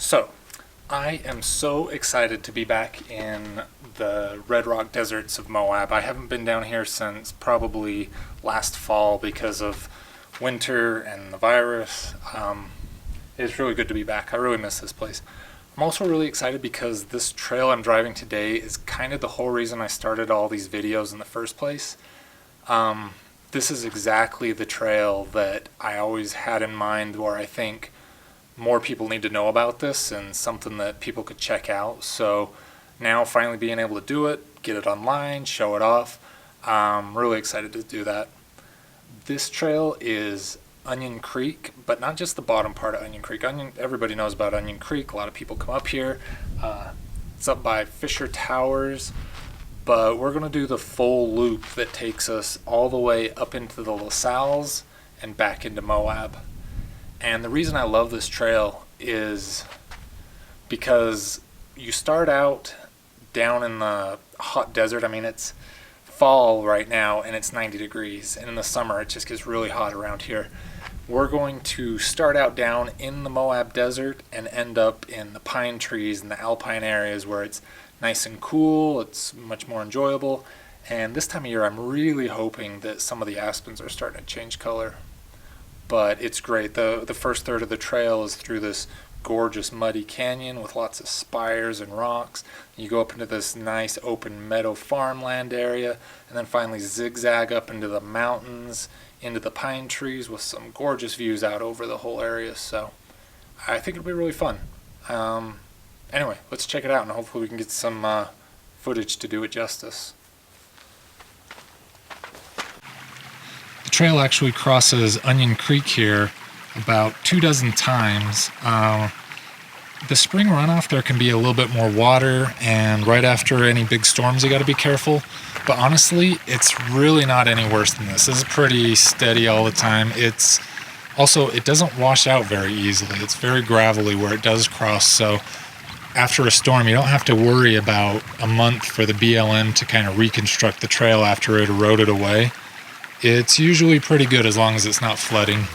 So, I am so excited to be back in the Red Rock deserts of Moab. I haven't been down here since probably last fall because of winter and the virus. It's really good to be back. I really miss this place. I'm also really excited because this trail I'm driving today is kind of the whole reason I started all these videos in the first place. This is exactly the trail that I always had in mind, where I think more people need to know about this and something that people could check out. So now finally being able to do it, get it online, show it off, I'm really excited to do that. This trail is Onion Creek, but not just the bottom part of Onion Creek. Everybody knows about Onion Creek. A lot of people come up here. It's up by Fisher Towers, but we're going to do the full loop that takes us all the way up into the LaSalle's and back into Moab. And the reason I love this trail is because you start out down in the hot desert. I mean, it's fall right now and it's 90 degrees, and in the summer it just gets really hot around here. We're going to start out down in the Moab desert and end up in the pine trees and the alpine areas where it's nice and cool, it's much more enjoyable. And this time of year I'm really hoping that some of the aspens are starting to change color. But it's great. The first third of the trail is through this gorgeous muddy canyon with lots of spires and rocks. You go up into this nice open meadow farmland area, and then finally zigzag up into the mountains, into the pine trees with some gorgeous views out over the whole area. So I think it'll be really fun. Anyway, let's check it out, and hopefully we can get some footage to do it justice. The trail actually crosses Onion Creek here about 24 times. The spring runoff, there can be a little bit more water, and right after any big storms you got to be careful. But honestly, it's really not any worse than this. This is pretty steady all the time. It doesn't wash out very easily. It's very gravelly where it does cross, so after a storm you don't have to worry about a month for the BLM to kind of reconstruct the trail after it eroded away. It's usually pretty good as long as it's not flooding.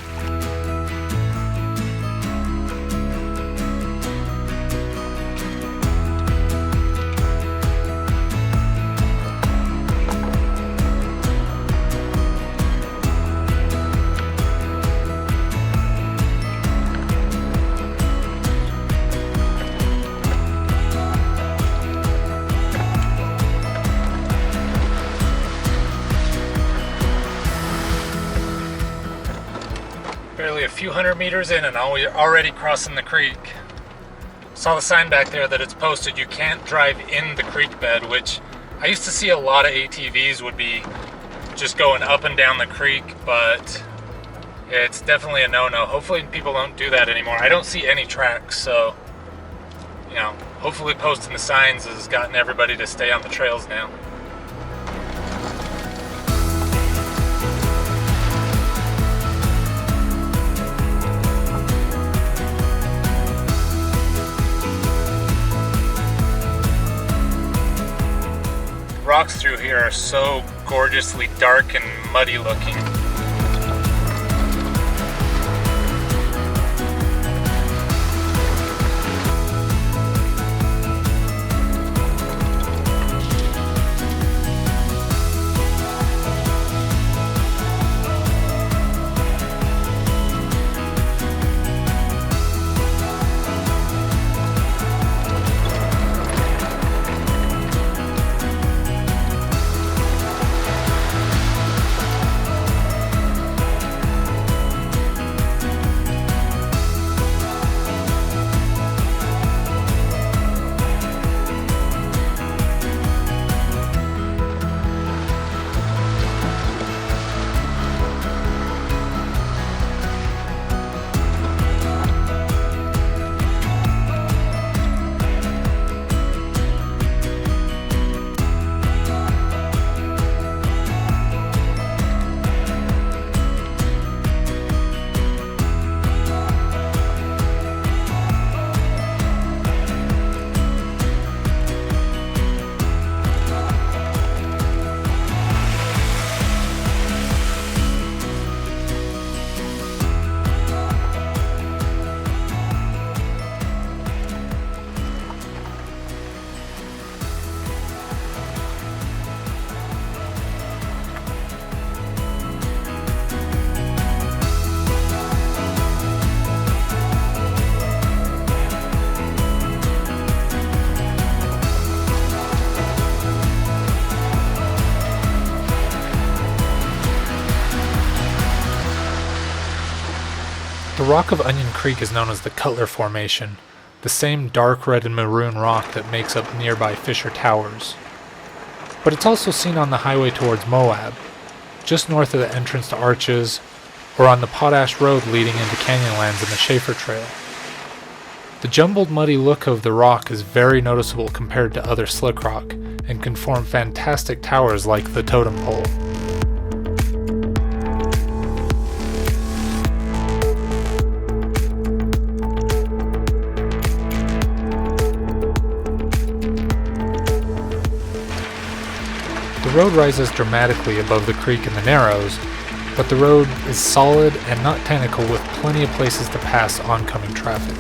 Barely a few hundred meters in and we're already crossing the creek. Saw the sign back there that it's posted you can't drive in the creek bed, which I used to see a lot of ATVs would be just going up and down the creek, but it's definitely a no-no. Hopefully people don't do that anymore. I don't see any tracks, so hopefully posting the signs has gotten everybody to stay on the trails now. Rocks through here are so gorgeously dark and muddy looking. The rock of Onion Creek is known as the Cutler Formation, the same dark red and maroon rock that makes up nearby Fisher Towers. But it's also seen on the highway towards Moab, just north of the entrance to Arches, or on the Potash Road leading into Canyonlands and the Schaefer Trail. The jumbled, muddy look of the rock is very noticeable compared to other slick rock, and can form fantastic towers like the Totem Pole. The road rises dramatically above the creek in the Narrows, but the road is solid and not technical, with plenty of places to pass oncoming traffic.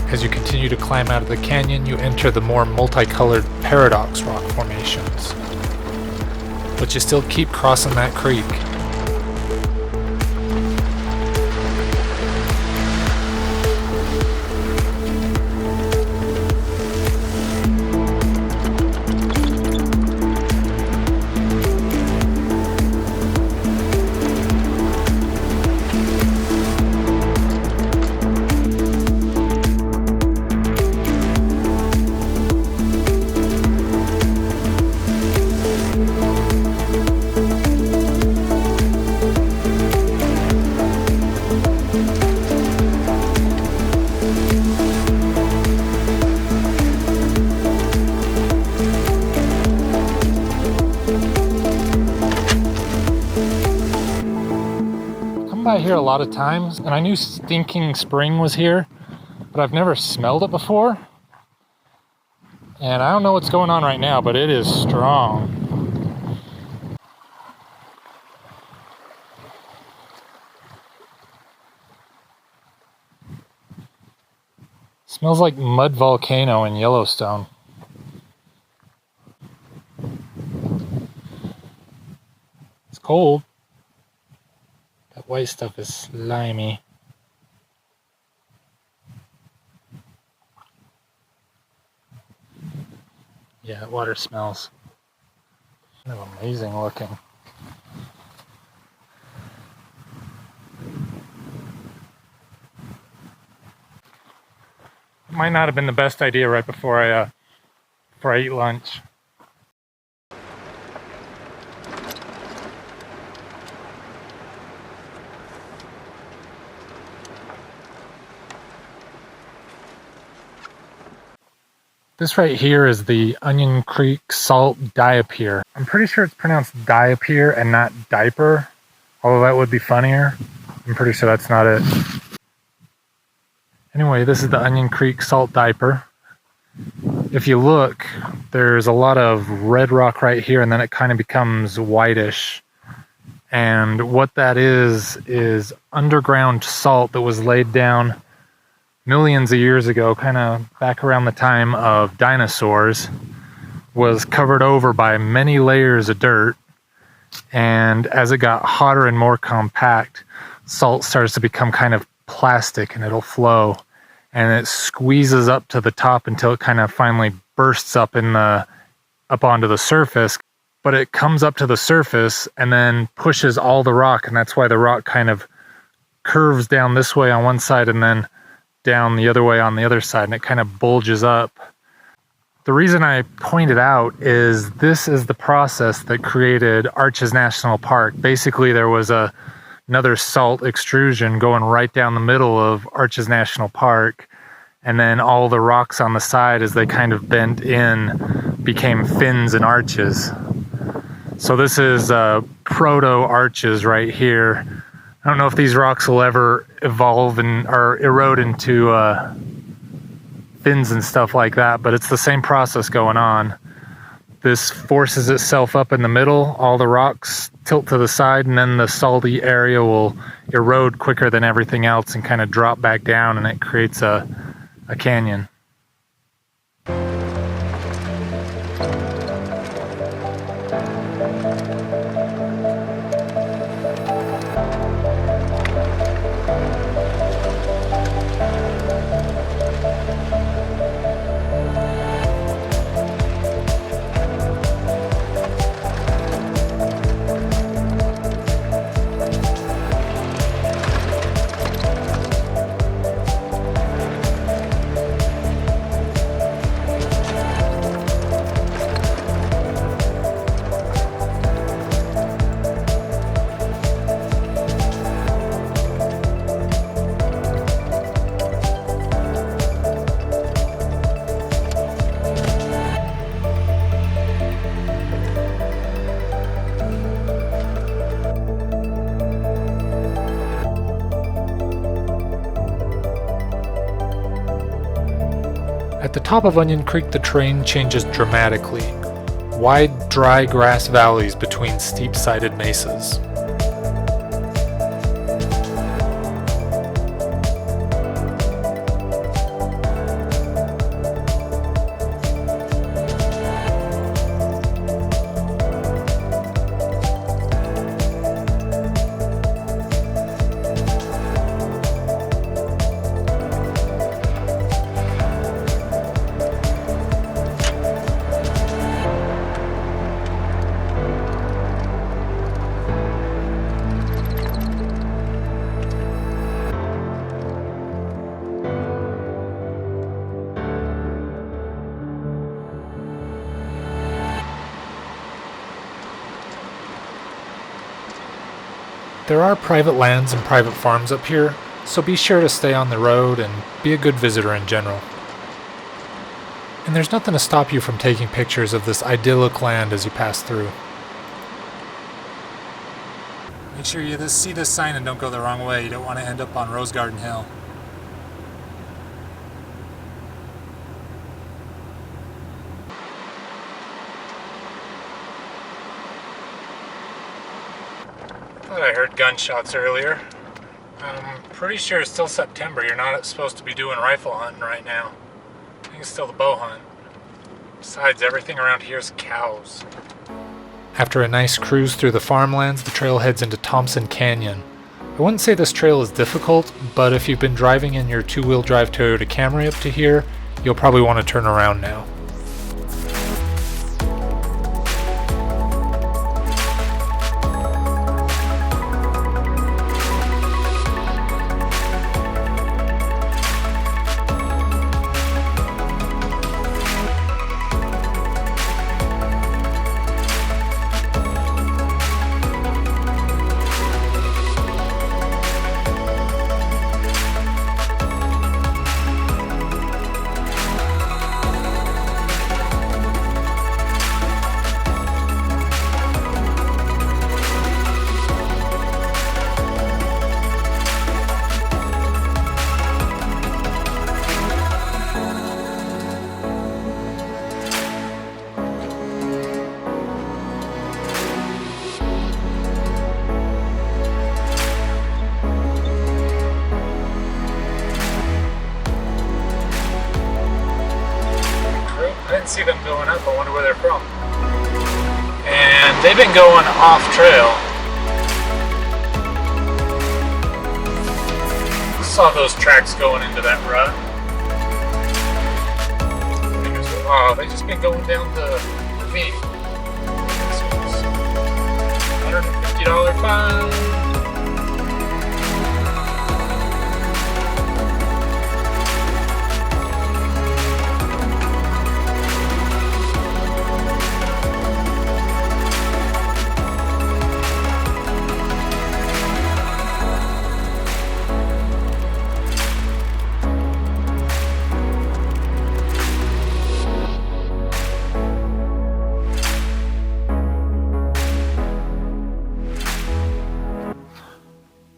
As you continue to climb out of the canyon, you enter the more multicolored paradox rock formations. But you still keep crossing that creek. By here a lot of times, and I knew Stinking Spring was here, but I've never smelled it before. And I don't know what's going on right now, but it is strong. Smells like Mud Volcano in Yellowstone. It's cold. That white stuff is slimy. Yeah, that water smells kind of amazing looking. Might not have been the best idea right before I eat lunch. This right here is the Onion Creek Salt Diapir. I'm pretty sure it's pronounced Diapir and not Diaper, although that would be funnier. I'm pretty sure that's not it. Anyway, this is the Onion Creek Salt Diaper. If you look, there's a lot of red rock right here, and then it kind of becomes whitish. And what that is underground salt that was laid down millions of years ago, kind of back around the time of dinosaurs, was covered over by many layers of dirt. And as it got hotter and more compact, salt starts to become kind of plastic, and it'll flow. And it squeezes up to the top until it kind of finally bursts up onto the surface. But it comes up to the surface and then pushes all the rock, and that's why the rock kind of curves down this way on one side and then down the other way on the other side, and it kind of bulges up. The reason I point it out is this is the process that created Arches National Park. Basically, there was another salt extrusion going right down the middle of Arches National Park, and then all the rocks on the side, as they kind of bent in, became fins and arches. So this is proto-arches right here. I don't know if these rocks will ever evolve and or erode into fins and stuff like that, but it's the same process going on. This forces itself up in the middle, all the rocks tilt to the side, and then the salty area will erode quicker than everything else and kind of drop back down, and it creates a canyon. At the top of Onion Creek, the terrain changes dramatically. Wide, dry grass valleys between steep-sided mesas. There are private lands and private farms up here, so be sure to stay on the road and be a good visitor in general. And there's nothing to stop you from taking pictures of this idyllic land as you pass through. Make sure you see this sign and don't go the wrong way. You don't want to end up on Rose Garden Hill. I heard gunshots earlier. I'm pretty sure it's still September. You're not supposed to be doing rifle hunting right now. I think it's still the bow hunt. Besides, everything around here is cows. After a nice cruise through the farmlands, the trail heads into Thompson Canyon. I wouldn't say this trail is difficult, but if you've been driving in your two-wheel drive Toyota Camry up to here, you'll probably want to turn around now. See them going up. I wonder where they're from. And they've been going off trail. Saw those tracks going into that rut. Oh, they just been going down the ravine. $150 fine.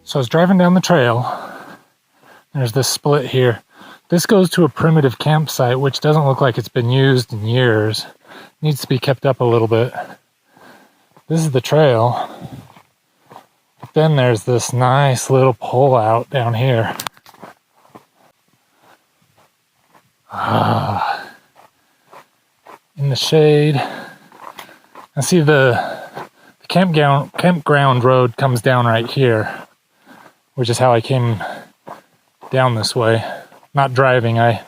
So I was driving down the trail. There's this split here. This goes to a primitive campsite, which doesn't look like it's been used in years. Needs to be kept up a little bit. This is the trail. But then there's this nice little pull-out down here. In the shade. I see the campground road comes down right here, which is how I came down this way. Not driving, I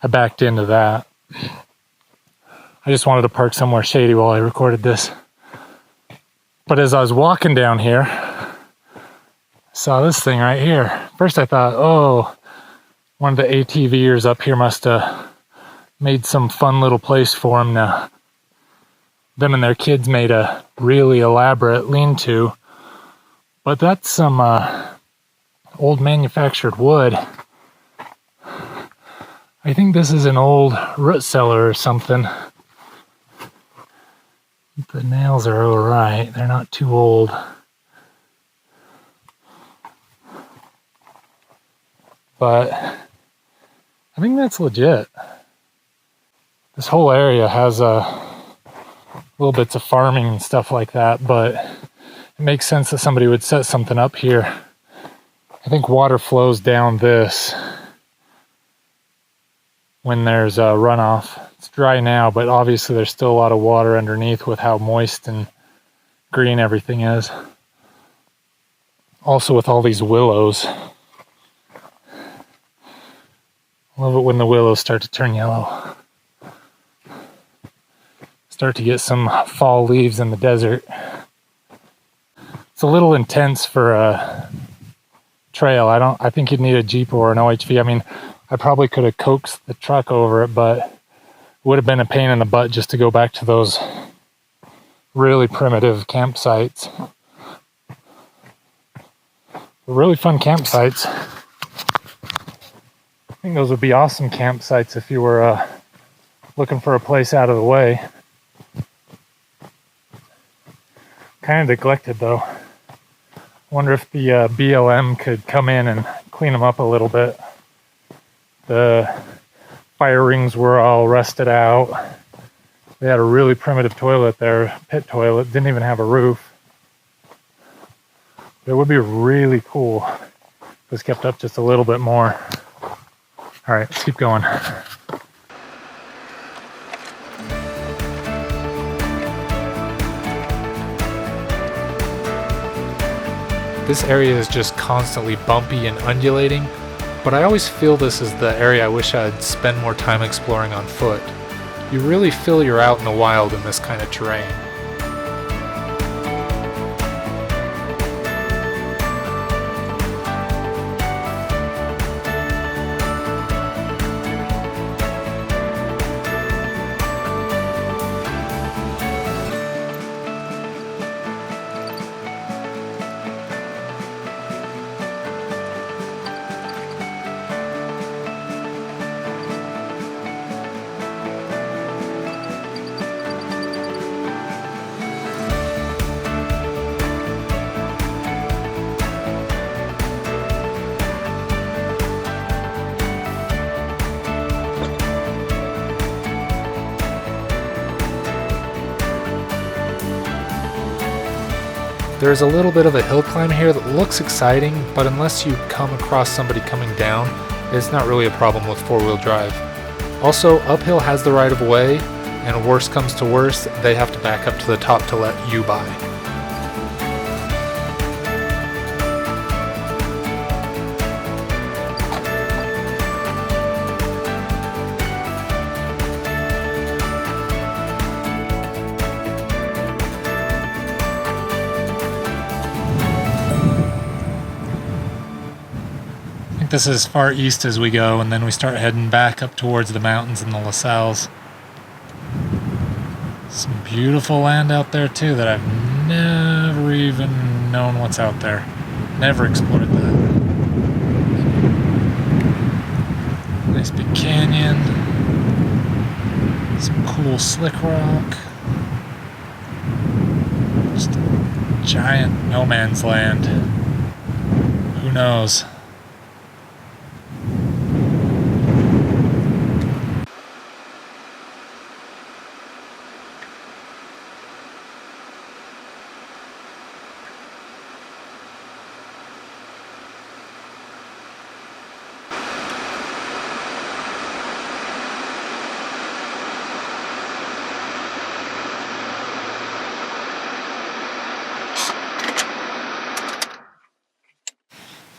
backed into that. I just wanted to park somewhere shady while I recorded this. But as I was walking down here, I saw this thing right here. First I thought, oh, one of the ATVers up here must have made some fun little place for them to. Them and their kids made a really elaborate lean-to. But that's some old manufactured wood. I think this is an old root cellar or something. The nails are alright, they're not too old. But I think that's legit. This whole area has little bits of farming and stuff like that, but it makes sense that somebody would set something up here. I think water flows down this when there's a runoff. It's dry now, but obviously there's still a lot of water underneath with how moist and green everything is. Also with all these willows. I love it when the willows start to turn yellow. Start to get some fall leaves in the desert. It's a little intense for a trail. I think you'd need a Jeep or an OHV. I mean, I probably could have coaxed the truck over it, but it would have been a pain in the butt just to go back to those really primitive campsites. Really fun campsites. I think those would be awesome campsites if you were looking for a place out of the way. Kind of neglected though. Wonder if the BLM could come in and clean them up a little bit. The fire rings were all rusted out. They had a really primitive toilet there, pit toilet, didn't even have a roof. It would be really cool if it was kept up just a little bit more. All right, let's keep going. This area is just constantly bumpy and undulating, but I always feel this is the area I wish I'd spend more time exploring on foot. You really feel you're out in the wild in this kind of terrain. There's a little bit of a hill climb here that looks exciting, but unless you come across somebody coming down, it's not really a problem with four-wheel drive. Also, uphill has the right of way, and worst comes to worst, they have to back up to the top to let you by. This is as far east as we go, and then we start heading back up towards the mountains and the LaSalles. Some beautiful land out there too that I've never even known what's out there. Never explored that. Nice big canyon. Some cool slick rock. Just a giant no man's land. Who knows?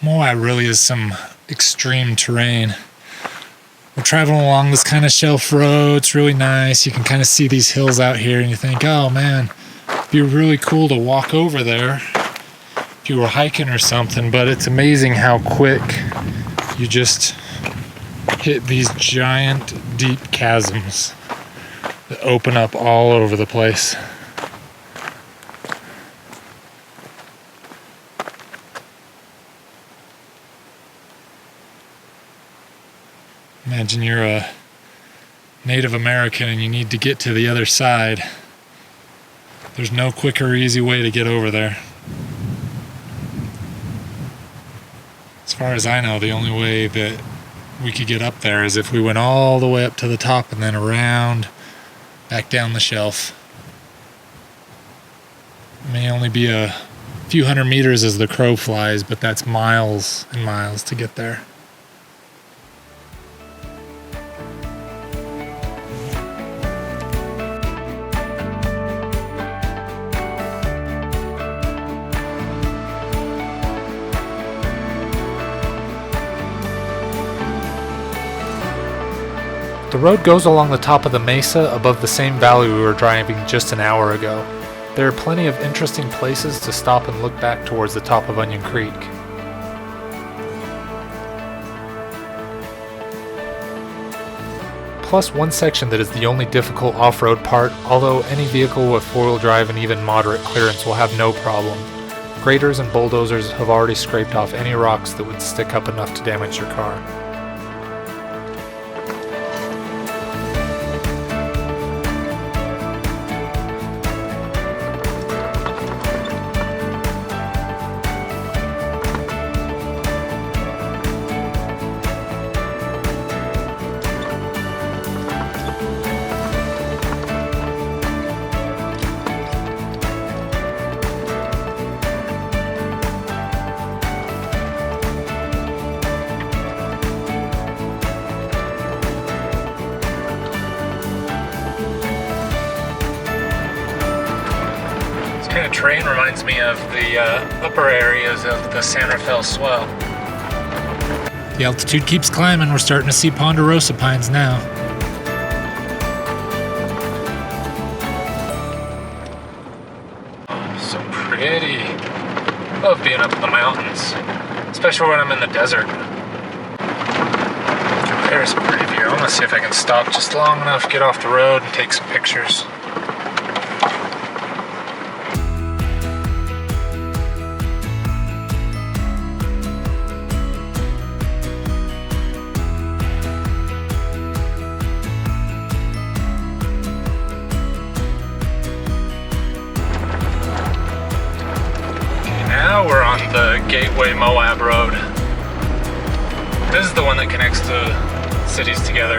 Moab really is some extreme terrain. We're traveling along this kind of shelf road. It's really nice. You can kind of see these hills out here and you think, oh man, it'd be really cool to walk over there if you were hiking or something, but it's amazing how quick you just hit these giant deep chasms that open up all over the place. Imagine you're a Native American and you need to get to the other side. There's no quick or easy way to get over there. As far as I know, the only way that we could get up there is if we went all the way up to the top and then around, back down the shelf. It may only be a few hundred meters as the crow flies, but that's miles and miles to get there. The road goes along the top of the mesa above the same valley we were driving just an hour ago. There are plenty of interesting places to stop and look back towards the top of Onion Creek. Plus one section that is the only difficult off-road part, although any vehicle with four-wheel drive and even moderate clearance will have no problem. Graders and bulldozers have already scraped off any rocks that would stick up enough to damage your car. Terrain reminds me of the upper areas of the San Rafael Swell. The altitude keeps climbing. We're starting to see ponderosa pines now. Oh, so pretty. Love being up in the mountains, especially when I'm in the desert. There's a pretty view. I want to see if I can stop just long enough, get off the road, and take some pictures. We're on the Gateway Moab Road. This is the one that connects the cities together.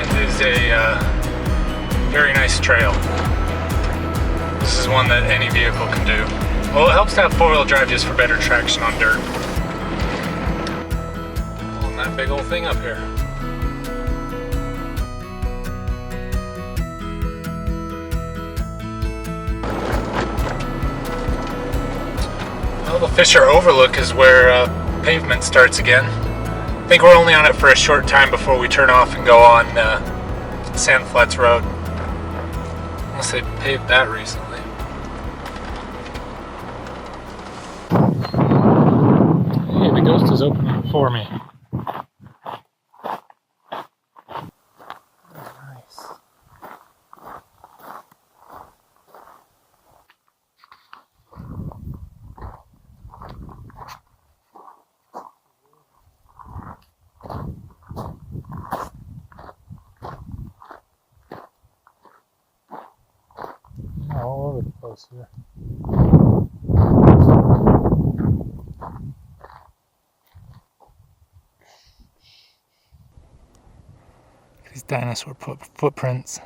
It is a very nice trail. This is one that any vehicle can do. Well, it helps to have four-wheel drive just for better traction on dirt. Pulling that big old thing up here. Well, the Fisher Overlook is where pavement starts again. I think we're only on it for a short time before we turn off and go on Sand Flats Road. Unless they paved that recently. Hey, the ghost is opening for me. All over the place here. dinosaur footprints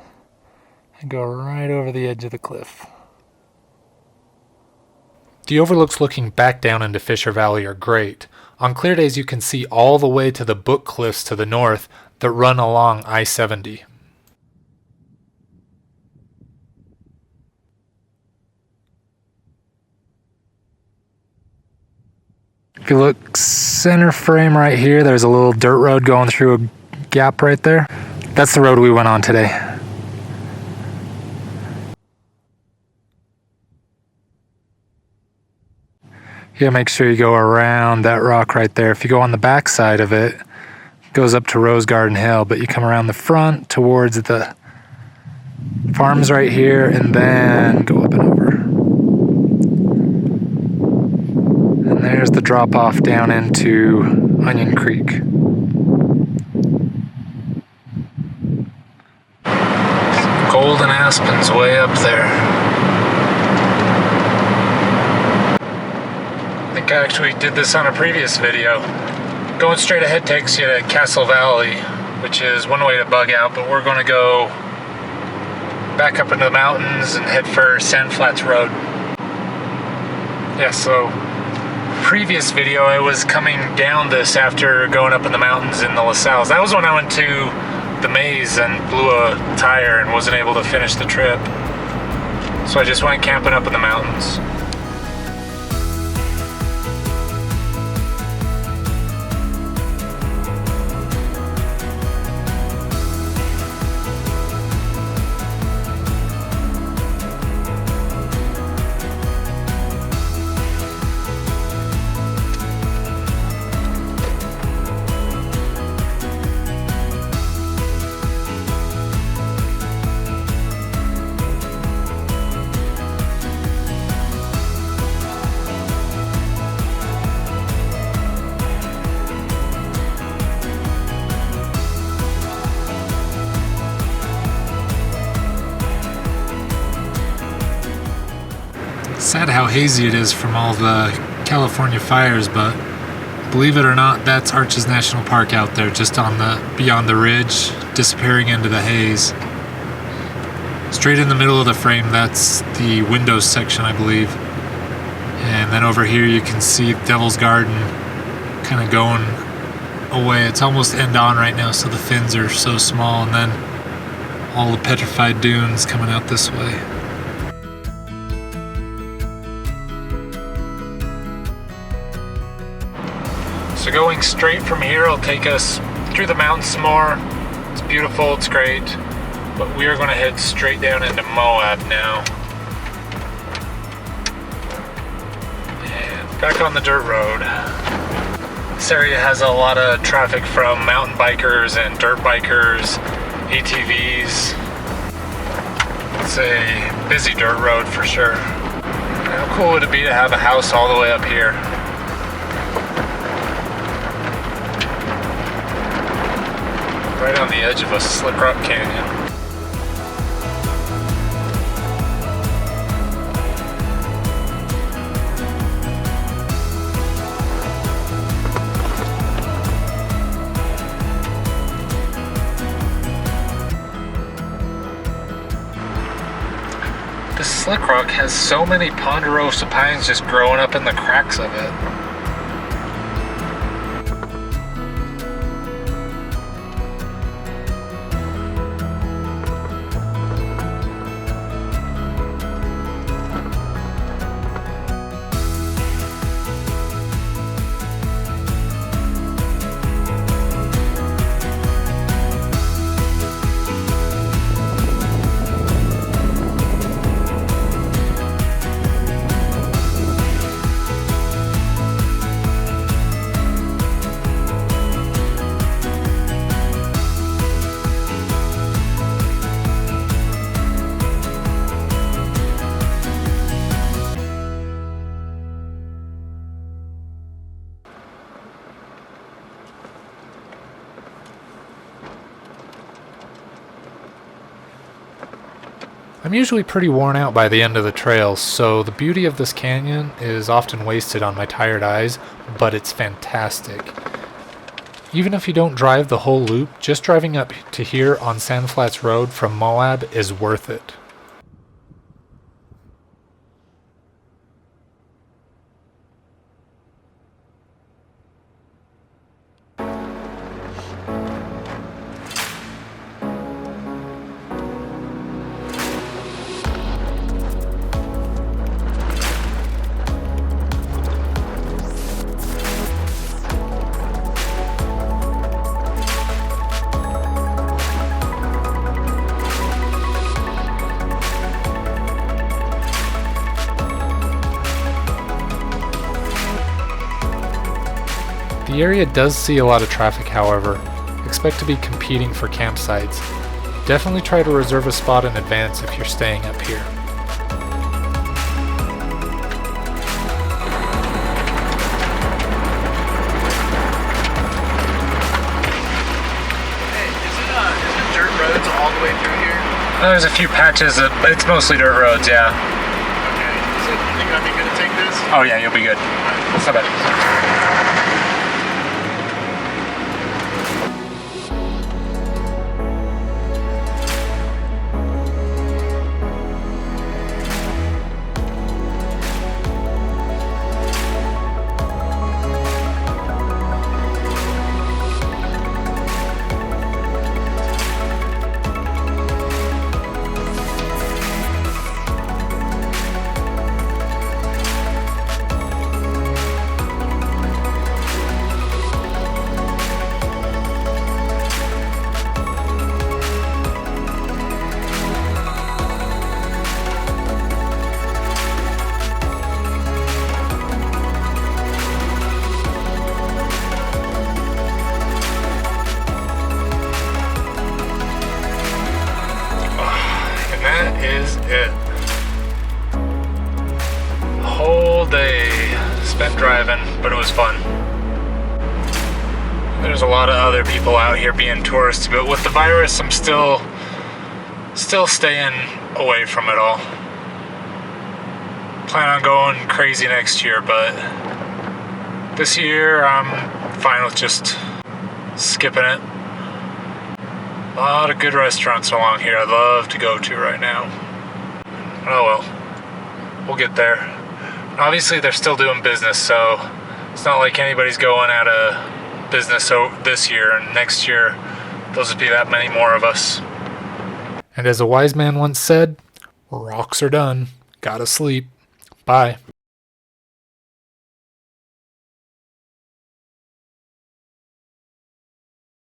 and go right over the edge of the cliff. The overlooks looking back down into Fisher Valley are great. On clear days you can see all the way to the Book Cliffs to the north that run along I-70. If you look center frame right here, there's a little dirt road going through a gap right there. That's the road we went on today. You gotta make sure you go around that rock right there. If you go on the back side of it, it goes up to Rose Garden Hill, but you come around the front towards the farms right here and then go up and over. And there's the drop off down into Onion Creek. Golden aspens way up there. I think I actually did this on a previous video. Going straight ahead takes you to Castle Valley, which is one way to bug out, but we're going to go back up into the mountains and head for Sand Flats Road. Yeah, so previous video I was coming down this after going up in the mountains in the LaSalle's. That was when I went to the maze and blew a tire and wasn't able to finish the trip. So I just went camping up in the mountains. Sad how hazy it is from all the California fires, but believe it or not, that's Arches National Park out there, just on the beyond the ridge, disappearing into the haze. Straight in the middle of the frame, that's the windows section, I believe. And then over here you can see Devil's Garden kind of going away. It's almost end on right now, so the fins are so small, and then all the petrified dunes coming out this way. So going straight from here will take us through the mountains some more. It's beautiful, it's great. But we are going to head straight down into Moab now. And back on the dirt road. This area has a lot of traffic from mountain bikers and dirt bikers, ATVs. It's a busy dirt road for sure. How cool would it be to have a house all the way up here? Right on the edge of a slick rock canyon. This slick rock has so many ponderosa pines just growing up in the cracks of it. I'm usually pretty worn out by the end of the trail, so the beauty of this canyon is often wasted on my tired eyes, but it's fantastic. Even if you don't drive the whole loop, just driving up to here on Sandflats Road from Moab is worth it. The area does see a lot of traffic, however. Expect to be competing for campsites. Definitely try to reserve a spot in advance if you're staying up here. Hey, is it dirt roads all the way through here? There's a few patches, but it's mostly dirt roads, yeah. Okay. So you think I'd be good to take this? Oh yeah, you'll be good. What's up, buddy? Is it. Whole day spent driving, but it was fun. There's a lot of other people out here being tourists, but with the virus, I'm still staying away from it all. Plan on going crazy next year, but this year I'm fine with just skipping it. A lot of good restaurants along here I'd love to go to right now. Oh well, we'll get there. Obviously they're still doing business, so it's not like anybody's going out of business this year, and next year there'll just be that many more of us. And as a wise man once said, rocks are done. Gotta sleep. Bye.